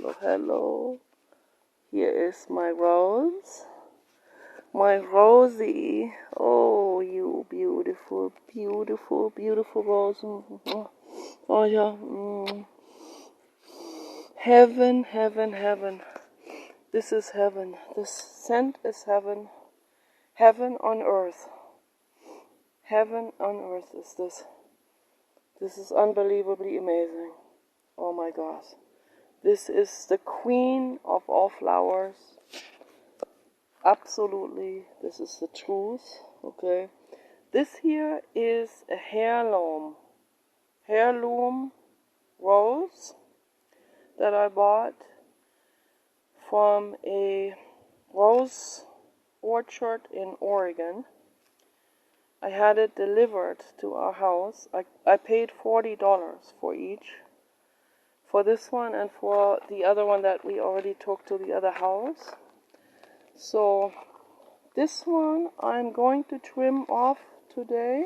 hello, hello. Here is my rose. My Rosie. Oh, you beautiful, beautiful, beautiful rose. Oh, yeah. Heaven, heaven, heaven. This is heaven. This scent is heaven. Heaven on earth. Heaven on earth is this. This is unbelievably amazing. Oh my gosh. This is the queen of all flowers. Absolutely. This is the truth. Okay. This here is a heirloom rose that I bought from a rose orchard in Oregon. I had it delivered to our house. I paid $40 for each. For this one and for the other one that we already took to the other house. So this one I'm going to trim off today.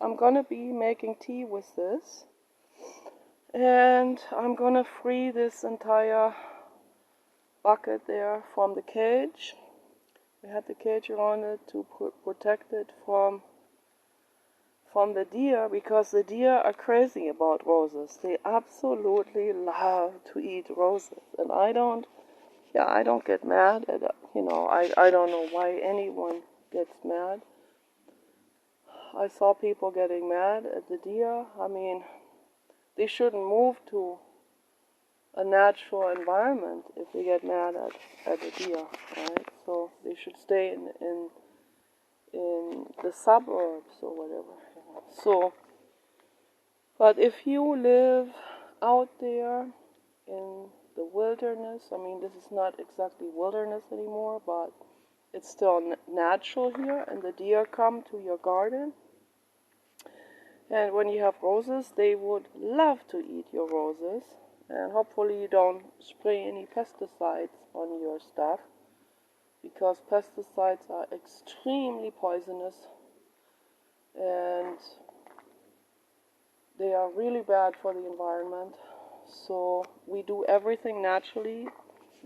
I'm going to be making tea with this. And I'm going to free this entire bucket there from the cage. We had the cage around it to protect it from the deer, because the deer are crazy about roses. They absolutely love to eat roses. And I don't get mad at, I don't know why anyone gets mad. I saw people getting mad at the deer. I mean, they shouldn't move to a natural environment if they get mad at a deer, right? So they should stay in the suburbs or whatever. So, but if you live out there in the wilderness, I mean, this is not exactly wilderness anymore, but it's still natural here, and the deer come to your garden. And when you have roses, they would love to eat your roses. And hopefully you don't spray any pesticides on your stuff, because pesticides are extremely poisonous and they are really bad for the environment. So we do everything naturally,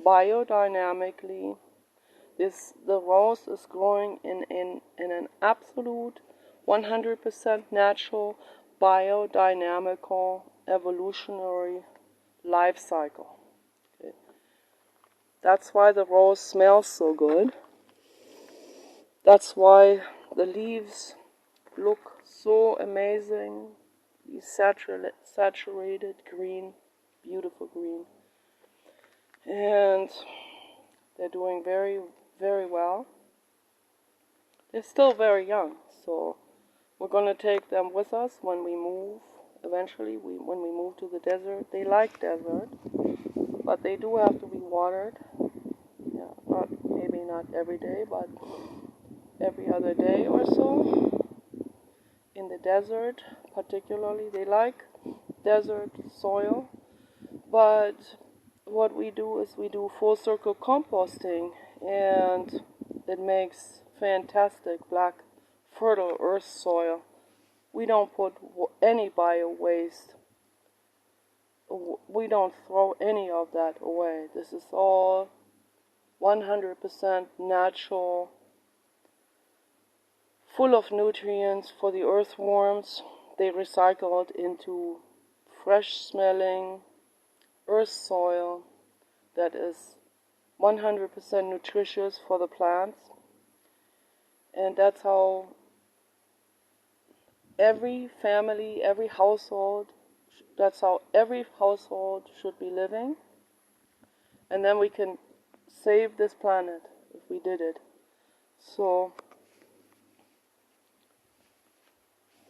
biodynamically. The rose is growing in an absolute 100% natural, biodynamical, evolutionary life cycle. Okay. That's why the rose smells so good. That's why the leaves look so amazing. These saturated green, beautiful green. And they're doing very, very well. They're still very young, so we're going to take them with us when we move. Eventually, when we move to the desert. They like desert, but they do have to be watered. Yeah, maybe not every day, but every other day or so. In the desert, particularly, they like desert soil. But what we do is we do full circle composting, and it makes fantastic black fertile earth soil. We don't put any bio waste. We don't throw any of that away. This is all 100% natural, full of nutrients for the earthworms. They recycle it into fresh smelling earth soil that is 100% nutritious for the plants. And that's how every family, every household, that's how every household should be living. And then we can save this planet if we did it. So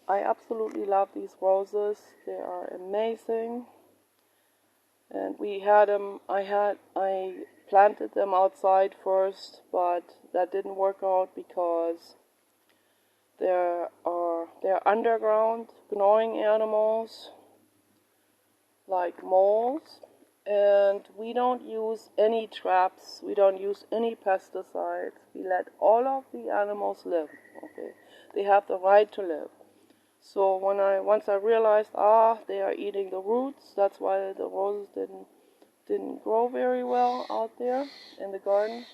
I absolutely love these roses. They are amazing. And we had them, I planted them outside first, but that didn't work out because they're underground gnawing animals like moles, and we don't use any traps, we don't use any pesticides. We let all of the animals live. Okay, they have the right to live. So once I realized, they are eating the roots, that's why the roses didn't grow very well out there in the garden.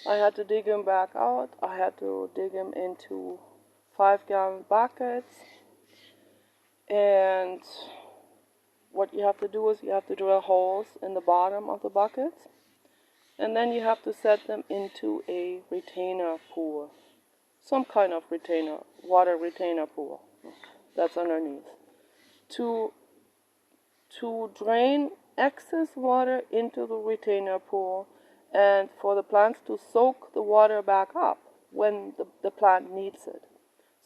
I had to dig them back out. I had to dig them into 5-gallon buckets. And what you have to do is you have to drill holes in the bottom of the buckets. And then you have to set them into a retainer pool. Some kind of retainer, water retainer pool. That's underneath. To drain excess water into the retainer pool and for the plants to soak the water back up when the plant needs it.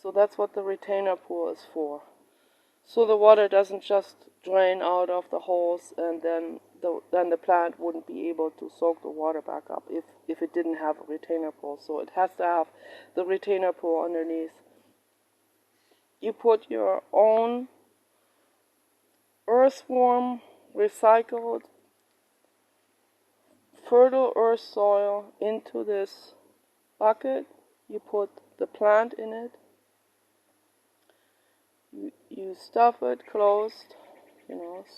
So that's what the retainer pool is for. So the water doesn't just drain out of the holes and then the plant wouldn't be able to soak the water back up if it didn't have a retainer pool. So it has to have the retainer pool underneath. You put your own earthworm, recycled, fertile earth soil into this bucket. You put the plant in it. You stuff it closed,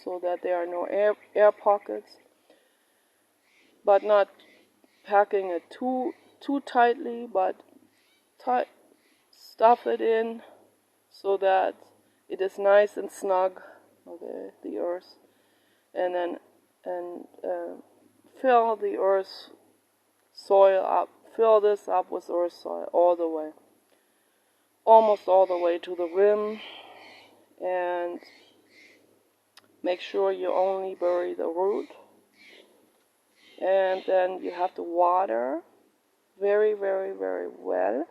so that there are no air pockets, but not packing it too tightly, but stuff it in so that it is nice and snug, okay, the earth, and then fill the earth soil up, fill this up with earth soil all the way, almost all the way to the rim, and make sure you only bury the root. And then you have to water very, very, very well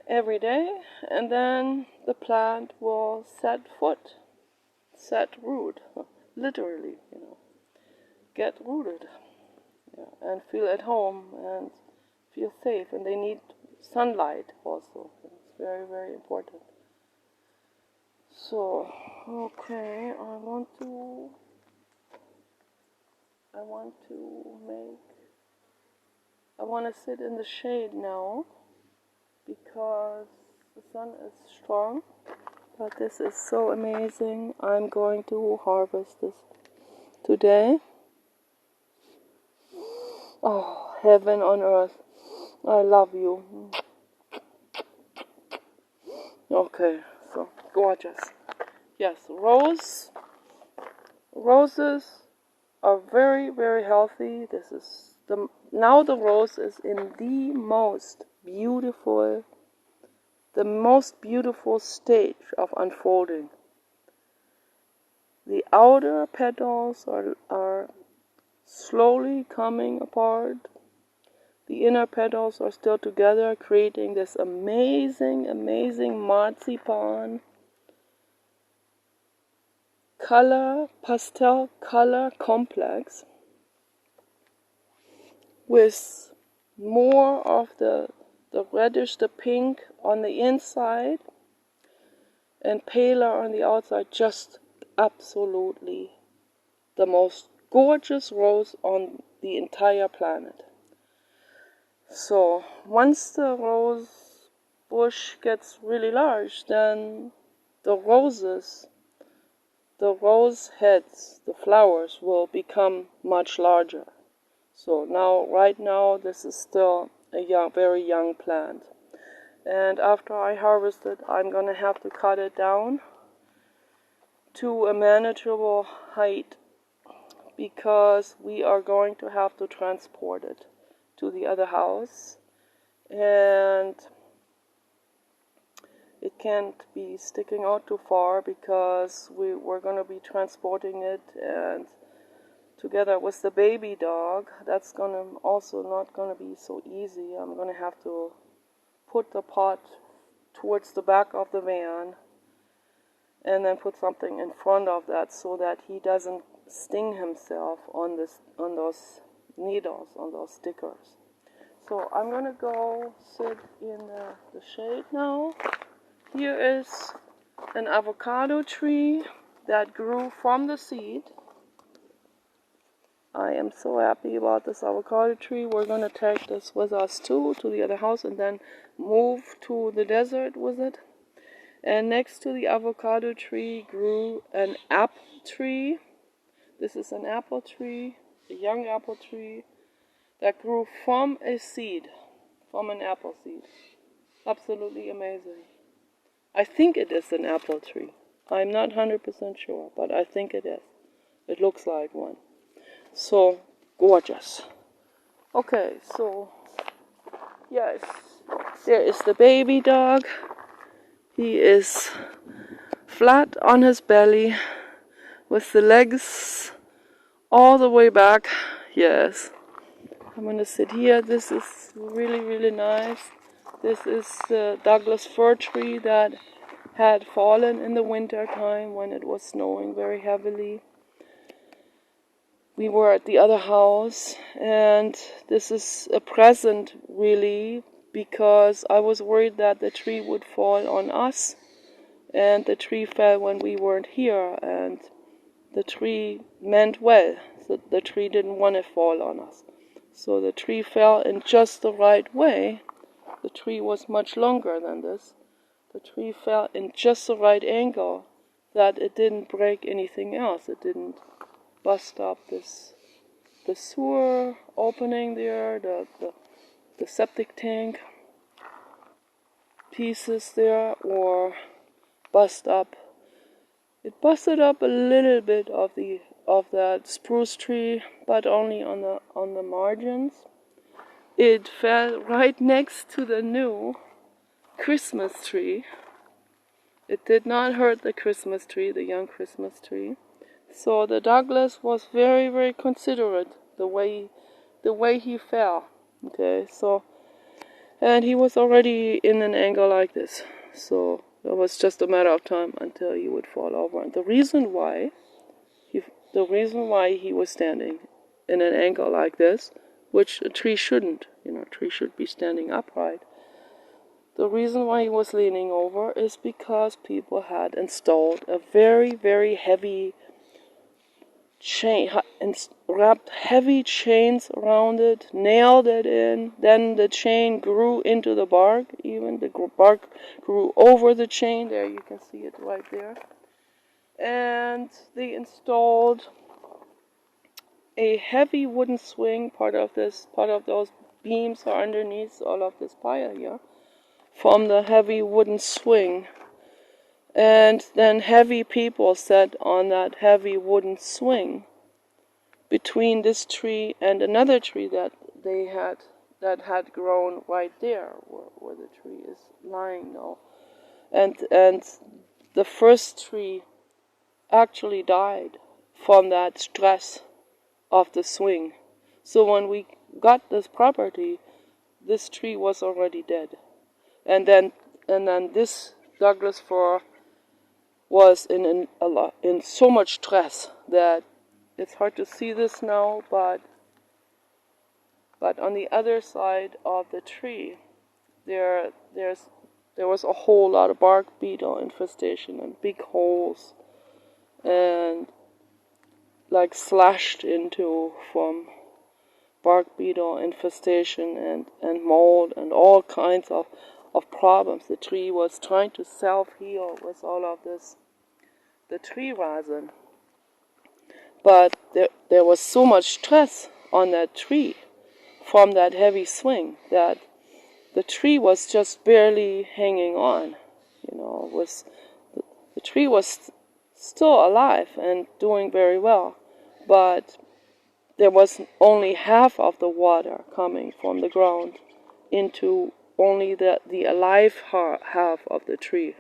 every day. And then the plant will set root, literally, get rooted, and feel at home and feel safe. And they need sunlight also. It's very, very important. So, okay, I want to sit in the shade now because the sun is strong. But this is so amazing. I'm going to harvest this today. Oh, heaven on earth. I love you. Okay, so gorgeous. Yes, roses are very, very healthy. Now the rose is in the most beautiful stage of unfolding. The outer petals are slowly coming apart. The inner petals are still together, creating this amazing, amazing marzipan pastel color complex with more of the reddish, the pink on the inside and paler on the outside. Just absolutely the most gorgeous rose on the entire planet. So once the rose bush gets really large, then the rose heads, the flowers will become much larger. So right now, this is still a very young plant. And after I harvest it, I'm going to have to cut it down to a manageable height because we are going to have to transport it to the other house. And it can't be sticking out too far because we're going to be transporting it, and together with the baby dog, that's also not going to be so easy. I'm going to have to put the pot towards the back of the van and then put something in front of that so that he doesn't sting himself on those needles, on those stickers. So I'm going to go sit in the shade now. Here is an avocado tree that grew from the seed. I am so happy about this avocado tree. We're going to take this with us too to the other house and then move to the desert with it. And next to the avocado tree grew an apple tree. This is an apple tree, a young apple tree that grew from a seed, from an apple seed. Absolutely amazing. I think it is an apple tree. I'm not 100% sure, but I think it is. It looks like one. So gorgeous. Okay, so yes, there is the baby dog. He is flat on his belly with the legs all the way back. Yes. I'm going to sit here. This is really, really nice. This is the Douglas fir tree that had fallen in the winter time when it was snowing very heavily. We were at the other house, and this is a present really, because I was worried that the tree would fall on us, and the tree fell when we weren't here, and the tree meant well. So the tree didn't want to fall on us. So the tree fell in just the right way. The tree was much longer than this. The tree fell in just the right angle that it didn't break anything else. It didn't bust up the sewer opening there, the septic tank pieces there, or bust up. It busted up a little bit of that spruce tree, but only on the margins. It fell right next to the new Christmas tree. It did not hurt the Christmas tree, the young Christmas tree. So the Douglas was very, very considerate the way he fell. Okay, so, and he was already in an angle like this. So it was just a matter of time until he would fall over. And the reason why he was standing in an angle like this, which a tree shouldn't, a tree should be standing upright. The reason why he was leaning over is because people had installed a very, very heavy chain, and wrapped heavy chains around it, nailed it in. Then the chain grew into the bark, even the bark grew over the chain. There, you can see it right there. And they installed a heavy wooden swing. Part of those beams are underneath all of this pile here, from the heavy wooden swing. And then heavy people sat on that heavy wooden swing between this tree and another tree that had grown right there where the tree is lying now. And the first tree actually died from that stress of the swing. So when we got this property, this tree was already dead. And then this Douglas fir was in so much stress that it's hard to see this now, but on the other side of the tree, there was a whole lot of bark beetle infestation and big holes, and like slashed into from bark beetle infestation and mold and all kinds of problems. The tree was trying to self-heal with all of this, the tree resin. But there was so much stress on that tree from that heavy swing that the tree was just barely hanging on. The tree was still alive and doing very well, but there was only half of the water coming from the ground into only the alive half of the tree.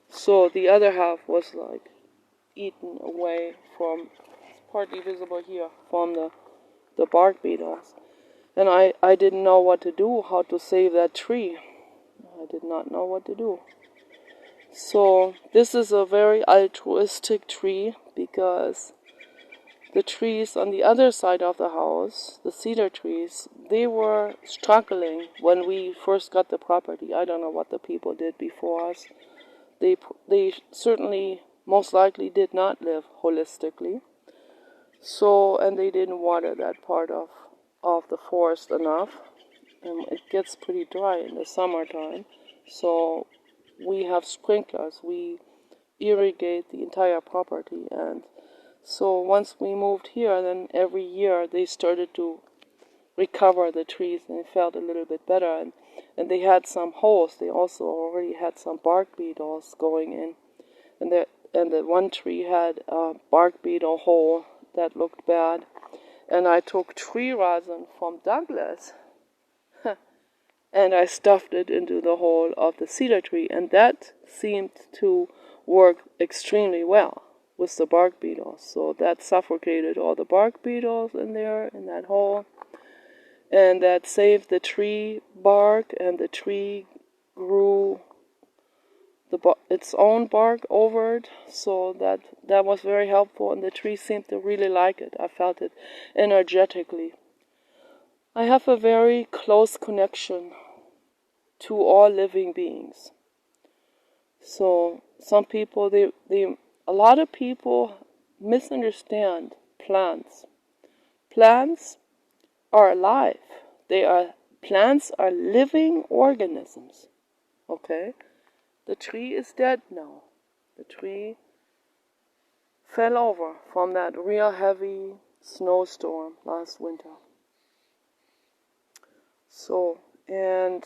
So the other half was like eaten away from, partly visible here, from the bark beetles. And I didn't know what to do, how to save that tree. I did not know what to do. So this is a very altruistic tree, because the trees on the other side of the house, the cedar trees, they were struggling when we first got the property. I don't know what the people did before us. They certainly, most likely, did not live holistically. So, and they didn't water that part of the forest enough. And it gets pretty dry in the summertime. So we have sprinklers. We irrigate the entire property, and so once we moved here, then every year they started to recover the trees, and it felt a little bit better. And they had some holes. They also already had some bark beetles going in, and the one tree had a bark beetle hole that looked bad. And I took tree rosin from Douglas and I stuffed it into the hole of the cedar tree, and that seemed to work extremely well with the bark beetles. So that suffocated all the bark beetles in there, in that hole, and that saved the tree bark, and the tree grew its own bark over it, so that was very helpful, and the tree seemed to really like it. I felt it energetically. I have a very close connection to all living beings. So some people, a lot of people misunderstand plants. Plants are alive. Plants are living organisms. Okay? The tree is dead now. The tree fell over from that real heavy snowstorm last winter. So, and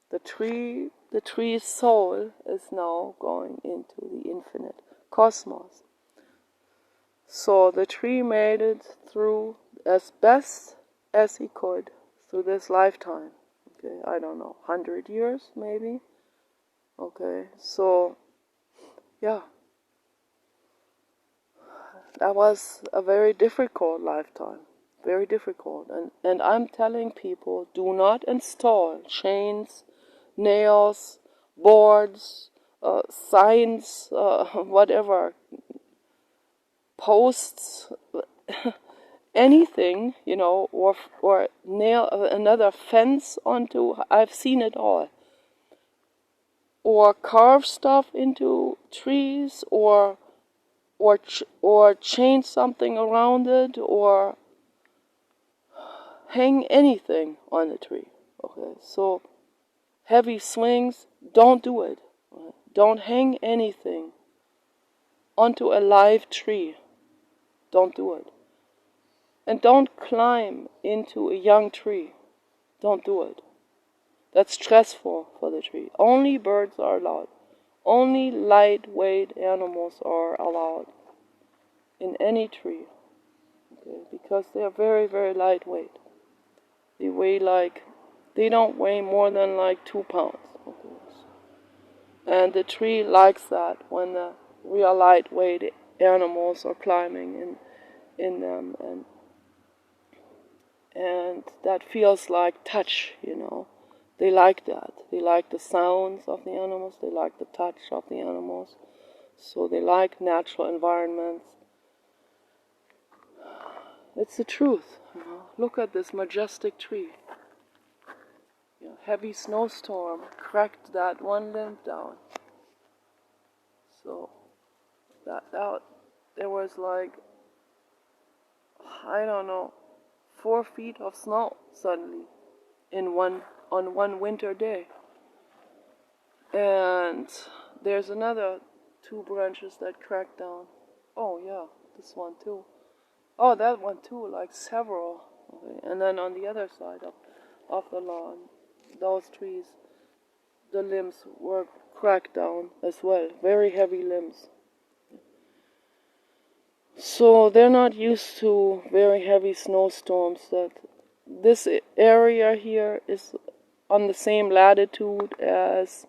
the tree's soul is now going into the infinite cosmos. So the tree made it through as best as he could through this lifetime. Okay, I don't know, 100 years maybe. Okay, so yeah, that was a very difficult lifetime. Very difficult. And I'm telling people, do not install chains, nails, boards, signs, whatever, posts, anything, or nail another fence onto. I've seen it all. Or carve stuff into trees, or chain something around it, or hang anything on the tree. Okay, so heavy swings, don't do it. Right? Don't hang anything onto a live tree. Don't do it. And don't climb into a young tree. Don't do it. That's stressful for the tree. Only birds are allowed. Only lightweight animals are allowed in any tree. Okay? Because they are very, very lightweight. They don't weigh more than 2 pounds. Okay? And the tree likes that when the real lightweight animals are climbing in them, and that feels like touch, They like that. They like the sounds of the animals. They like the touch of the animals. So they like natural environments. It's the truth. Look at this majestic tree. Heavy snowstorm cracked that one limb down. So there was 4 feet of snow suddenly on one winter day. And there's another 2 branches that cracked down. Oh yeah, this one too. Oh, that one too, several. Okay. And then on the other side of the lawn, those trees, the limbs were cracked down as well. Very heavy limbs. So they're not used to very heavy snowstorms. This area here is on the same latitude as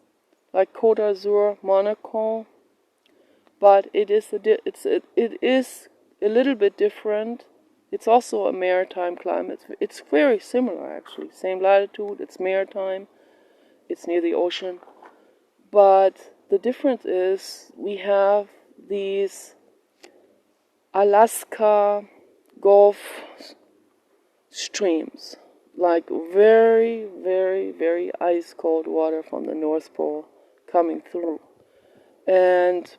Côte d'Azur, Monaco, but it is a little bit different. It's also a maritime climate. It's very similar actually. Same latitude. It's maritime. It's near the ocean. But the difference is we have these Alaska Gulf streams, very, very, very ice cold water from the North Pole coming through, and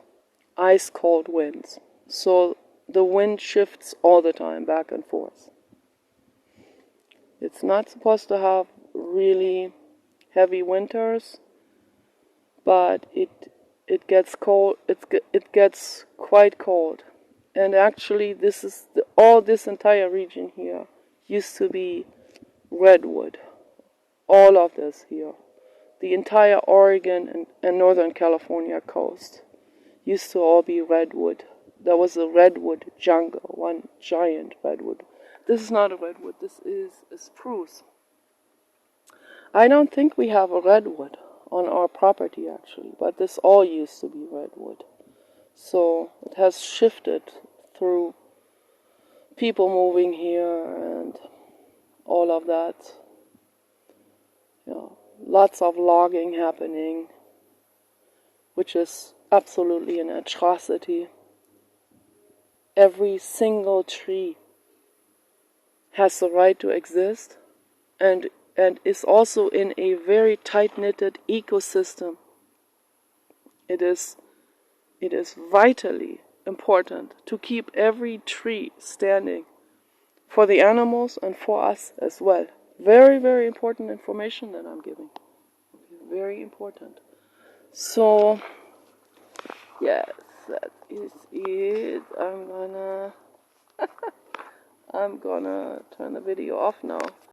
ice cold winds. So the wind shifts all the time, back and forth. It's not supposed to have really heavy winters, but it gets cold. It gets quite cold, and actually, all this entire region here used to be redwood. All of this here, the entire Oregon and Northern California coast used to all be redwood. There was a redwood jungle, one giant redwood. This is not a redwood, this is a spruce. I don't think we have a redwood on our property actually, but this all used to be redwood. So it has shifted through people moving here and all of that. Lots of logging happening, which is absolutely an atrocity. Every single tree has the right to exist and is also in a very tight-knitted ecosystem. It is vitally important to keep every tree standing for the animals and for us as well. Very, very important information that I'm giving. Very important. So, yes, that is it. I'm gonna turn the video off now.